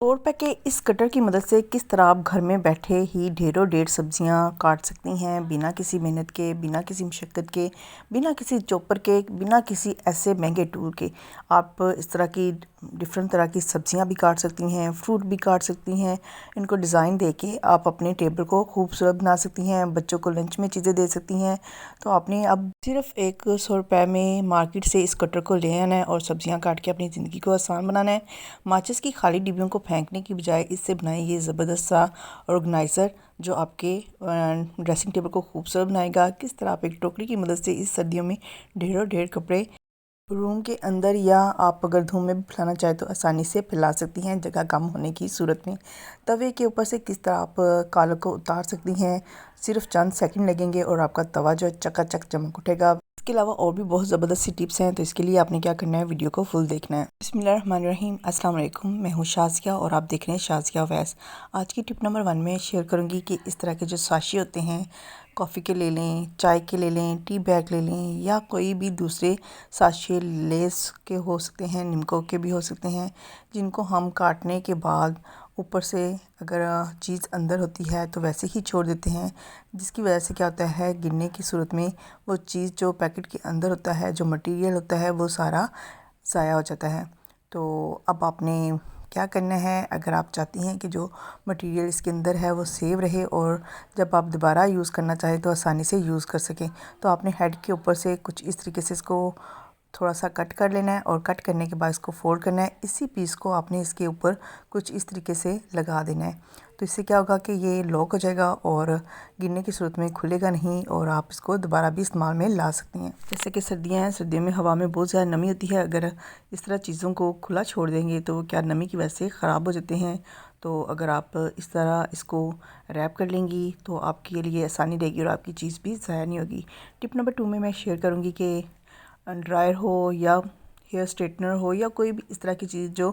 ₹100 के इस कटर की मदद से किस तरह आप घर में बैठे ही ढेरों ढेर सब्जियां काट सकती हैं बिना किसी मेहनत के, बिना किसी मशक्क़त के, बिना किसी चॉपर के, बिना किसी ऐसे महंगे टूल के। आप इस तरह की डिफरेंट तरह की सब्जियां भी काट सकती हैं, फ्रूट भी काट सकती हैं। इनको डिज़ाइन दे के आप अपने टेबल को खूबसूरत बना सकती हैं, बच्चों को लंच में चीज़ें दे सकती हैं। तो आपने अब सिर्फ ₹100 में मार्केट से इस कटर को ले आना है और सब्जियां काट के अपनी ज़िंदगी को आसान बनाना है। माचिस की खाली डिब्बियों को फेंकने की बजाय इससे बनाए ये ज़बरदस्त सा ऑर्गेनाइज़र जो आपके ड्रेसिंग टेबल को खूबसूरत बनाएगा। किस तरह आप एक टोकरी की मदद से इस सर्दियों में ढेरों ढेर कपड़े रूम के अंदर या आप अगर धूप में भी फैलाना चाहें तो आसानी से फैला सकती हैं जगह कम होने की सूरत में। तवे के ऊपर से किस तरह आप कालों को उतार सकती हैं, सिर्फ चंद सेकंड लगेंगे और आपका तवा जो है चकाचक चमक उठेगा। इसके अलावा और भी बहुत ज़बरदस्त सी टिप्स हैं, तो इसके लिए आपने क्या करना है, वीडियो को फुल देखना है। बिस्मिल्लाहिर्रहमानिर्रहीम, अस्सलाम वालेकुम। मैं हूँ शाज़िया और आप देख रहे हैं शाज़िया वैस। आज की टिप नंबर 1 में शेयर करूँगी कि इस तरह के जो साशे होते हैं, कॉफ़ी के ले लें, चाय के ले लें, टी बैग ले लें या कोई भी दूसरे साशे लेस के हो सकते हैं, निम्को के भी हो सकते हैं, जिनको हम काटने के बाद ऊपर से अगर चीज़ अंदर होती है तो वैसे ही छोड़ देते हैं, जिसकी वजह से क्या होता है, गिरने की सूरत में वो चीज़ जो पैकेट के अंदर होता है, जो मटेरियल होता है, वो सारा ज़ाया हो जाता है। तो अब आपने क्या करना है, अगर आप चाहती हैं कि जो मटेरियल इसके अंदर है वो सेव रहे और जब आप दोबारा यूज़ करना चाहें तो आसानी से यूज़ कर सकें, तो आपने हेड के ऊपर से कुछ इस तरीके से इसको थोड़ा सा कट कर लेना है और कट करने के बाद इसको फोल्ड करना है। इसी पीस को आपने इसके ऊपर कुछ इस तरीके से लगा देना है। तो इससे क्या होगा कि ये लॉक हो जाएगा और गिरने की सूरत में खुलेगा नहीं और आप इसको दोबारा भी इस्तेमाल में ला सकती हैं। जैसे कि सर्दियाँ हैं, सर्दियों में हवा में बहुत ज़्यादा नमी होती है। अगर इस तरह चीज़ों को खुला छोड़ देंगे तो क्या नमी की वजह से ख़राब हो जाते हैं। तो अगर आप इस तरह इसको रैप कर लेंगी तो आपके लिए आसानी रहेगी और आपकी चीज़ भी ज़ाया नहीं होगी। टिप नंबर 2 में मैं शेयर करूँगी कि ड्रायर हो या हेयर स्ट्रेटनर हो या कोई भी इस तरह की चीज़ जो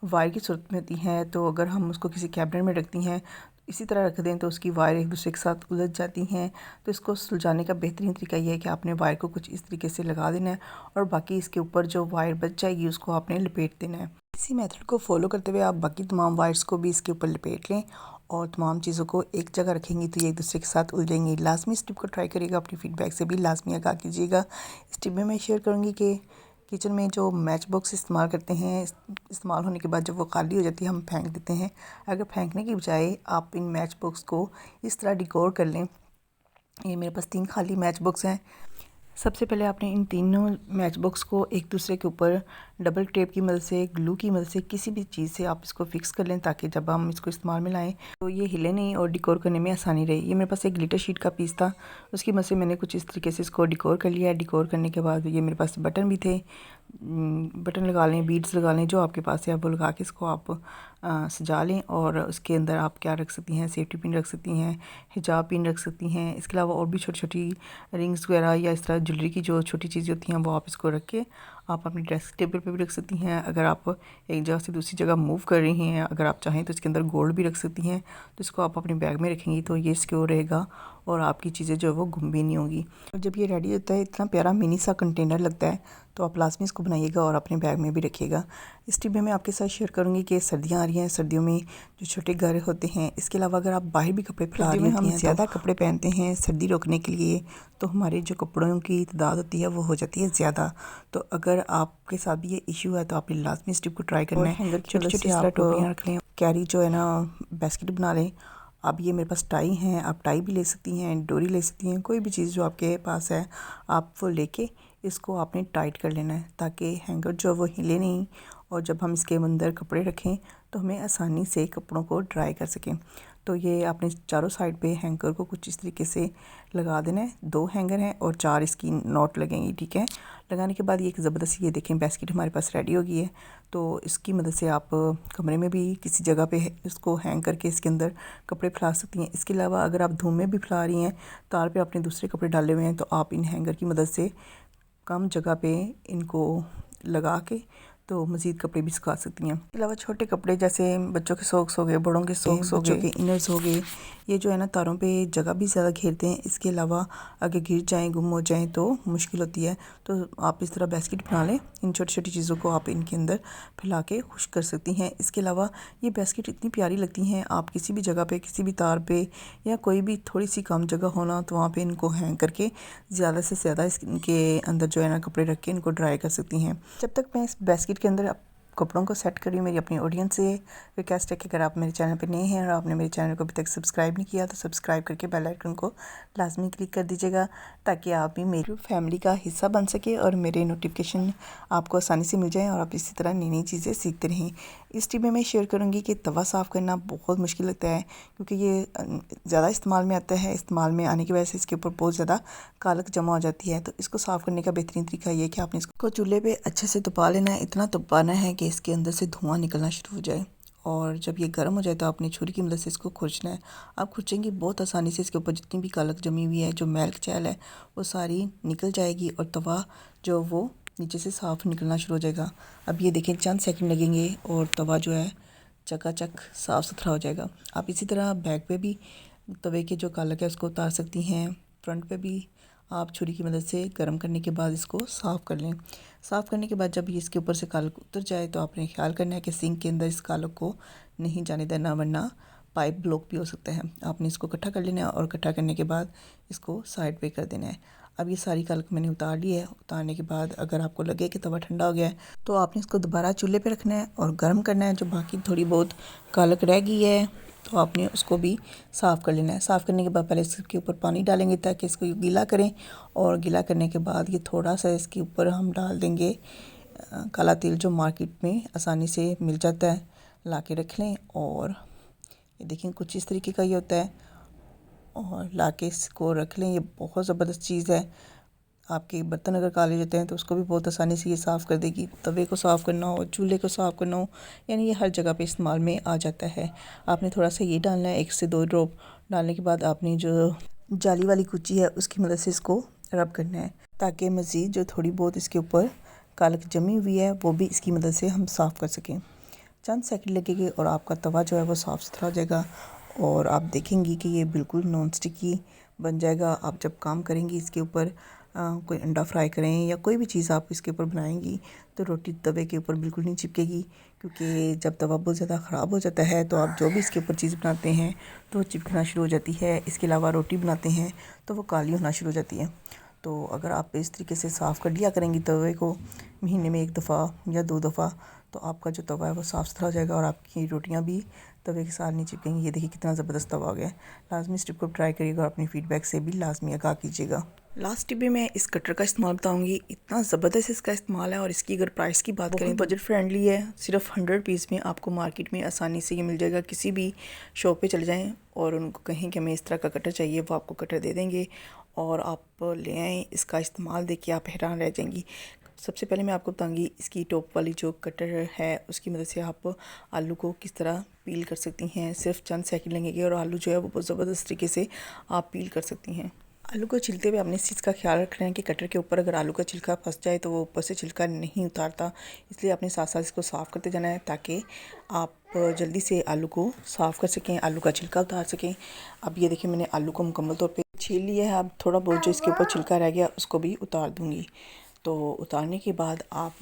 वायर की सूरत में होती है, तो अगर हम उसको किसी कैबिनेट में रखती हैं, इसी तरह रख दें तो उसकी वायर एक दूसरे के साथ उलझ जाती हैं। तो इसको सुलझाने का बेहतरीन तरीका ये है कि आपने वायर को कुछ इस तरीके से लगा देना है और बाकी इसके ऊपर जो वायर बच जाएगी उसको आपने लपेट देना है। इसी मेथड को फॉलो करते हुए आप बाकी तमाम वायर्स को भी इसके ऊपर लपेट लें और तमाम चीज़ों को एक जगह रखेंगी तो ये एक दूसरे के साथ उलझेंगी। लाजमी इस टिप को ट्राई करिएगा, अपनी फीडबैक से भी लाजमी आगाह कीजिएगा। इस टिप में मैं शेयर करूँगी कि किचन में जो मैच बॉक्स इस्तेमाल करते हैं, इस्तेमाल होने के बाद जब वो खाली हो जाती है हम फेंक देते हैं। अगर फेंकने की बजाय आप इन मैच बॉक्स को इस तरह डिकोर कर लें। ये मेरे पास 3 खाली मैच बॉक्स हैं। सबसे पहले आपने इन तीनों मैच बॉक्स को एक दूसरे के ऊपर डबल टेप की मदद से, ग्लू की मदद से, किसी भी चीज़ से आप इसको फिक्स कर लें ताकि जब हम इसको इस्तेमाल में लाएं तो ये हिले नहीं और डिकोर करने में आसानी रहे। ये मेरे पास एक ग्लिटर शीट का पीस था, उसकी मदद से मैंने कुछ इस तरीके से इसको डिकोर कर लिया। डिकोर करने के बाद ये मेरे पास बटन भी थे, बटन लगा लें, बीड्स लगा लें, जो आपके पास है वो लगा के इसको आप सजा लें। और उसके अंदर आप क्या रख सकती हैं, सेफ्टी पिन रख सकती हैं, हिजाब पिन रख सकती हैं। इसके अलावा और भी छोटी छोटी रिंग्स वगैरह या इस तरह ज्वेलरी की जो छोटी चीज़ें होती हैं वो आप इसको रख के आप अपनी ड्रेसिंग टेबल पे भी रख सकती हैं। अगर आप एक जगह से दूसरी जगह मूव कर रही हैं, अगर आप चाहें तो इसके अंदर गोल्ड भी रख सकती हैं। तो इसको आप अपने बैग में रखेंगी तो ये सिक्योर रहेगा और आपकी चीज़ें जो है वो गुम भी नहीं होंगी। और जब ये रेडी होता है, इतना प्यारा मिनी सा कंटेनर लगता है, तो आप लाजमी इसको बनाइएगा और अपने बैग में भी रखिएगा। इस टिप में मैं आपके साथ शेयर करूंगी कि सर्दियां आ रही हैं, सर्दियों में जो छोटे घर होते हैं, इसके अलावा अगर आप बाहर भी कपड़े फैला रही होती हैं, ज़्यादा कपड़े पहनते हैं सर्दी रोकने के लिए, तो हमारे जो कपड़ों की तादाद होती है वो हो जाती है ज़्यादा। तो अगर आपके साथ भी ये इशू है तो आपने लाजमी इस टिप को ट्राई करना है। छोटी छोटी टोपियाँ रख लें, कैरी जो है ना बास्केट बना लें। अब ये मेरे पास टाई हैं, आप टाई भी ले सकती हैं, डोरी ले सकती हैं, कोई भी चीज़ जो आपके पास है आप वो लेके इसको आपने टाइट कर लेना है ताकि हैंगर जो है वो हिले नहीं और जब हम इसके अंदर कपड़े रखें तो हमें आसानी से कपड़ों को ड्राई कर सकें। तो ये आपने चारों साइड पे हैंगर को कुछ इस तरीके से लगा देना है। 2 हैंगर हैं और 4 इसकी नॉट लगेंगी, ठीक है। लगाने के बाद ये एक ज़बरदस्त, ये देखें बास्केट हमारे पास रेडी हो गई है। तो इसकी मदद से आप कमरे में भी किसी जगह पे इसको हैंग करके इसके अंदर कपड़े फैला सकती हैं। इसके अलावा अगर आप धूम में भी फैला रही हैं, तार पे आपने दूसरे कपड़े डाले हुए हैं, तो आप इन हैंगर की मदद से कम जगह पे इनको लगा के तो मज़ीद कपड़े भी सुखा सकती हैं। इसके अलावा छोटे कपड़े जैसे बच्चों के सॉक्स हो गए, बड़ों के सॉक्स हो गए, बच्चों के इनर्स हो गए, ये जो है ना तारों पे जगह भी ज़्यादा घेरते हैं। इसके अलावा अगर गिर जाएं, गुम हो जाएं तो मुश्किल होती है। तो आप इस तरह बास्केट बना लें, इन छोटी छोटी चीज़ों को आप इनके अंदर फैला के खुश कर सकती हैं। इसके अलावा ये बास्केट इतनी प्यारी लगती हैं, आप किसी भी जगह पे, किसी भी तार पे या कोई भी थोड़ी सी कम जगह होना तो वहाँ पे इनको हैंग करके ज़्यादा से ज़्यादा इनके अंदर जो है ना कपड़े रख के इनको ड्राई कर सकती हैं। जब तक मैं इस बास्केट के अंदर कपड़ों को सेट करी, मेरी अपनी ऑडियंस से रिक्वेस्ट है कि अगर आप मेरे चैनल पे नए हैं और आपने मेरे चैनल को अभी तक सब्सक्राइब नहीं किया तो सब्सक्राइब करके बेल आइकन को लाजमी क्लिक कर दीजिएगा, ताकि आप भी मेरी फैमिली का हिस्सा बन सके और मेरे नोटिफिकेशन आपको आसानी से मिल जाए और आप इसी तरह नई नई चीज़ें सीखते रहें। इस टिप में मैं शेयर करूँगी कि तवा साफ़ करना बहुत मुश्किल लगता है, क्योंकि ये ज़्यादा इस्तेमाल में आता है। इस्तेमाल में आने की वजह से इसके ऊपर बहुत ज़्यादा कालक जमा हो जाती है। तो इसको साफ़ करने का बेहतरीन तरीका ये है कि आपने इसको चूल्हे पे अच्छे से तपा लेना है, इतना तपाना है कि इसके अंदर से धुआं निकलना शुरू हो जाए। और जब ये गर्म हो जाए तो आपने छुरी की मदद से इसको खुरचना है। आप खुरचेंगे बहुत आसानी से, इसके ऊपर जितनी भी कालक जमी हुई है, जो मैल छैल है, वो सारी निकल जाएगी और तवा जो वो नीचे से साफ़ निकलना शुरू हो जाएगा। अब ये देखें, चंद सेकंड लगेंगे और तवा जो है चकाचक साफ़ सुथरा हो जाएगा। आप इसी तरह बैक पे भी तवे के जो कालक है उसको उतार सकती हैं। फ्रंट पे भी आप छुरी की मदद से गर्म करने के बाद इसको साफ़ कर लें। साफ़ करने के बाद जब ये इसके ऊपर से कालक उतर जाए तो आपने ख्याल करना है कि सिंक के अंदर इस कालक को नहीं जाने देना, वरना पाइप ब्लॉक भी हो सकता है। आपने इसको इकट्ठा कर लेना है और इकट्ठा करने के बाद इसको साइड पे कर देना है। अब ये सारी कालक मैंने उतार ली है। उतारने के बाद अगर आपको लगे कि तवा ठंडा हो गया है तो आपने इसको दोबारा चूल्हे पे रखना है और गर्म करना है। जो बाकी थोड़ी बहुत कालक रह गई है तो आपने उसको भी साफ़ कर लेना है। साफ़ करने के बाद पहले इसके ऊपर पानी डालेंगे ताकि इसको गीला करें, और गीला करने के बाद ये थोड़ा सा इसके ऊपर हम डाल देंगे काला तेल, जो मार्केट में आसानी से मिल जाता है। ला के रख लें और ये देखें कुछ इस तरीके का ये होता है, और ला के इसको रख लें। ये बहुत ज़बरदस्त चीज़ है। आपके बर्तन अगर काले जाते हैं तो उसको भी बहुत आसानी से ये साफ़ कर देगी। तवे को साफ़ करना हो, चूल्हे को साफ़ करना हो, यानी ये हर जगह पे इस्तेमाल में आ जाता है। आपने थोड़ा सा ये डालना है, 1 से 2 ड्रॉप। डालने के बाद आपने जो जाली वाली कुची है उसकी मदद से इसको रब करना है, ताकि मज़ीद जो थोड़ी बहुत इसके ऊपर कालक जमी हुई है वो भी इसकी मदद से हम साफ़ कर सकें। चंद सेकंड लगेंगे और आपका तवा जो है वो साफ़ सुथरा हो जाएगा और आप देखेंगी कि ये बिल्कुल नॉन स्टिकी बन जाएगा। आप जब काम करेंगी इसके ऊपर, कोई अंडा फ्राई करें या कोई भी चीज़ आप इसके ऊपर बनाएंगी तो रोटी तवे के ऊपर बिल्कुल नहीं चिपकेगी, क्योंकि जब तवा बहुत ज़्यादा ख़राब हो जाता है तो आप जो भी इसके ऊपर चीज़ बनाते हैं तो वो चिपकना शुरू हो जाती है। इसके अलावा रोटी बनाते हैं तो वो काली होना शुरू हो जाती है। तो अगर आप इस तरीके से साफ़ कर लिया करेंगी तवे को महीने में 1 दफ़ा या 2 दफ़ा, तो आपका जो तवा है वो साफ़ सुथरा हो जाएगा और आपकी रोटियां भी तवे के साथ नहीं चिपकेंगी। ये देखिए कितना ज़बरदस्त तवा हो गया है। लाजमी इस टिप को ट्राई करिएगा और अपनी फ़ीडबैक से भी लाजमी आगाह कीजिएगा। लास्ट टिप में मैं इस कटर का इस्तेमाल बताऊंगी। इतना ज़बरदस्त इसका इस्तेमाल है, और इसकी अगर प्राइस की बात करें, बजट फ्रेंडली है। सिर्फ 100 पीस में आपको मार्केट में आसानी से ये मिल जाएगा। किसी भी शॉप पे चले जाएं और उनको कहें कि हमें इस तरह का कटर चाहिए, वो आपको कटर दे देंगे और आप ले आएँ। इसका इस्तेमाल देखिए आप हैरान रह जाएंगी। सबसे पहले मैं आपको बताऊंगी इसकी टॉप वाली जो कटर है उसकी मदद से आप आलू को किस तरह पील कर सकती हैं। सिर्फ चंद सेकंड लगेंगे और आलू जो है वो बहुत ज़बरदस्त तरीके से आप पील कर सकती हैं। आलू को छिलते हुए आपने इस चीज़ का ख्याल रखना है कि कटर के ऊपर अगर आलू का छिलका फंस जाए तो वो ऊपर से छिलका नहीं उतारता, इसलिए आपने साथ साथ इसको साफ़ करते जाना है ताकि आप जल्दी से आलू को साफ़ कर सकें, आलू का छिलका उतार सकें। अब ये देखिए मैंने आलू को मुकम्मल तौर पे छील लिया है। अब थोड़ा बहुत जो इसके ऊपर छिलका रह गया उसको भी उतार दूँगी। तो उतारने के बाद आप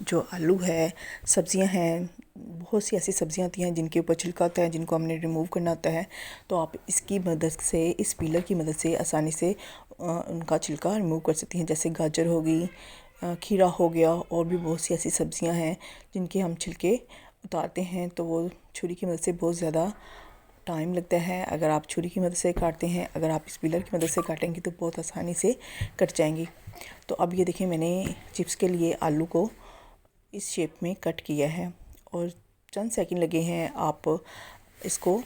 जो आलू है, सब्ज़ियां हैं, बहुत सी ऐसी सब्ज़ियां होती हैं जिनके ऊपर छिलका होता है, जिनको हमने रिमूव करना होता है, तो आप इसकी मदद से, इस पीलर की मदद से आसानी से उनका छिलका रिमूव कर सकती हैं। जैसे गाजर हो गई, खीरा हो गया, और भी बहुत सी ऐसी सब्ज़ियां हैं जिनके हम छिलके उतारते हैं, तो वो छुरी की मदद से बहुत ज़्यादा टाइम लगता है। अगर आप छुरी की मदद से काटते हैं, अगर आप इस पीलर की मदद से काटेंगे तो बहुत आसानी से कट जाएंगी। तो अब ये देखिए मैंने चिप्स के लिए आलू को इस शेप में कट किया है और चंद सेकंड लगे हैं। आप इसको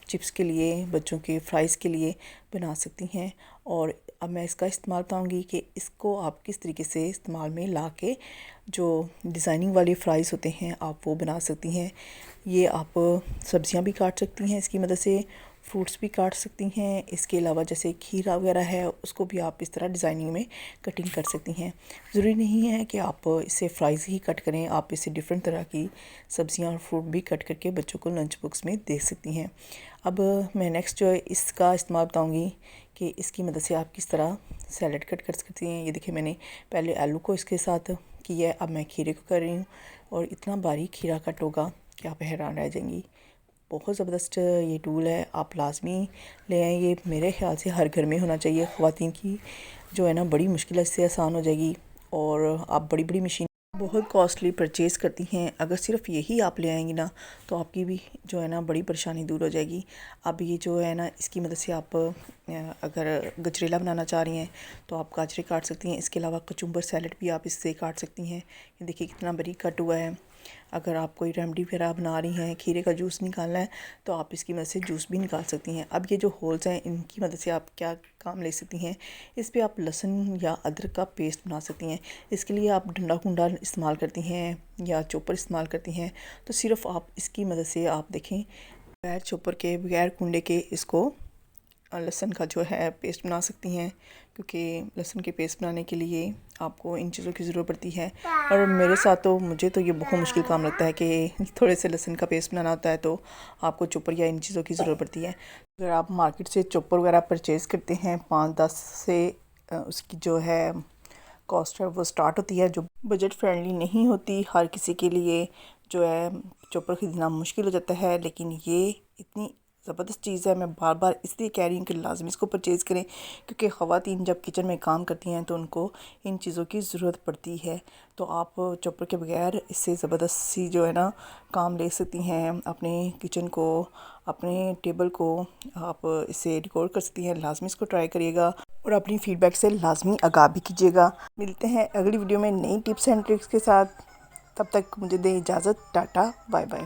चिप्स के लिए, बच्चों के फ्राइज़ के लिए बना सकती हैं। और अब मैं इसका इस्तेमाल बताऊंगी कि इसको आप किस तरीके से इस्तेमाल में ला के जो डिज़ाइनिंग वाले फ्राइज़ होते हैं आप वो बना सकती हैं। ये आप सब्ज़ियां भी काट सकती हैं इसकी मदद से, फ्रूट्स भी काट सकती हैं। इसके अलावा जैसे खीरा वगैरह है उसको भी आप इस तरह डिज़ाइनिंग में कटिंग कर सकती हैं। ज़रूरी नहीं है कि आप इसे फ्राइज़ ही कट करें, आप इसे डिफरेंट तरह की सब्जियां और फ्रूट भी कट करके बच्चों को लंच बॉक्स में दे सकती हैं। अब मैं नेक्स्ट जो है इसका इस्तेमाल बताऊँगी कि इसकी मदद से आप किस तरह सैलड कट कर सकती हैं। ये देखिए मैंने पहले आलू को इसके साथ किया है, अब मैं खीरे को कर रही हूँ और इतना बारीक खीरा कट होगा कि आप हैरान रह जाएंगी। बहुत ज़बरदस्त ये टूल है, आप लाजमी ले आएँ। ये मेरे ख़्याल से हर घर में होना चाहिए। ख़वातीन की जो है ना बड़ी मुश्किल इससे आसान हो जाएगी और आप बड़ी बड़ी मशीन बहुत कॉस्टली परचेज़ करती हैं, अगर सिर्फ यही आप ले आएंगी ना तो आपकी भी जो है ना बड़ी परेशानी दूर हो जाएगी। अब ये जो है ना इसकी मदद से आप अगर गजरेला बनाना चाह रही हैं तो आप गाजरे काट सकती हैं। इसके अलावा कचुम्बर सैलड भी आप इससे काट सकती हैं। ये देखिए कितना बारीक कट हुआ है। अगर आप कोई रेमडी वगैरह बना रही हैं, खीरे का जूस निकालना है तो आप इसकी मदद से जूस भी निकाल सकती हैं। अब ये जो होल्स हैं इनकी मदद से आप क्या काम ले सकती हैं, इस पे आप लहसुन या अदरक का पेस्ट बना सकती हैं। इसके लिए आप डंडा कुंडा इस्तेमाल करती हैं या चॉपर इस्तेमाल करती हैं तो सिर्फ आप इसकी मदद से आप देखें बगैर चॉपर के बगैर कुंडे के इसको लहसुन का जो है पेस्ट बना सकती हैं, क्योंकि लहसुन के पेस्ट बनाने के लिए आपको इन चीज़ों की ज़रूरत पड़ती है। और मेरे साथ तो मुझे तो ये बहुत मुश्किल काम लगता है कि थोड़े से लहसुन का पेस्ट बनाना होता है तो आपको चॉपर या इन चीज़ों की ज़रूरत पड़ती है। अगर आप मार्केट से चॉपर वगैरह परचेज़ करते हैं 5-10 से उसकी जो है कॉस्ट है वो स्टार्ट होती है, जो बजट फ्रेंडली नहीं होती। हर किसी के लिए जो है चॉपर ख़रीदना मुश्किल हो जाता है, लेकिन ये इतनी ज़बरदस्त चीज़ है। मैं बार बार इसलिए कह रही हूँ कि लाजमी इसको परचेज़ करें, क्योंकि ख़वातीन जब किचन में काम करती हैं तो उनको इन चीज़ों की ज़रूरत पड़ती है। तो आप चॉपर के बगैर इससे ज़बरदस्त सी जो है ना काम ले सकती हैं। अपने किचन को, अपने टेबल को आप इससे डेकोर कर सकती हैं। लाजमी इसको ट्राई करिएगा और अपनी फ़ीडबैक से लाजमी आगाह भी कीजिएगा। मिलते हैं अगली वीडियो में नई टिप्स एंड ट्रिक्स के साथ। तब तक मुझे दें इजाज़त। Tata bye bye.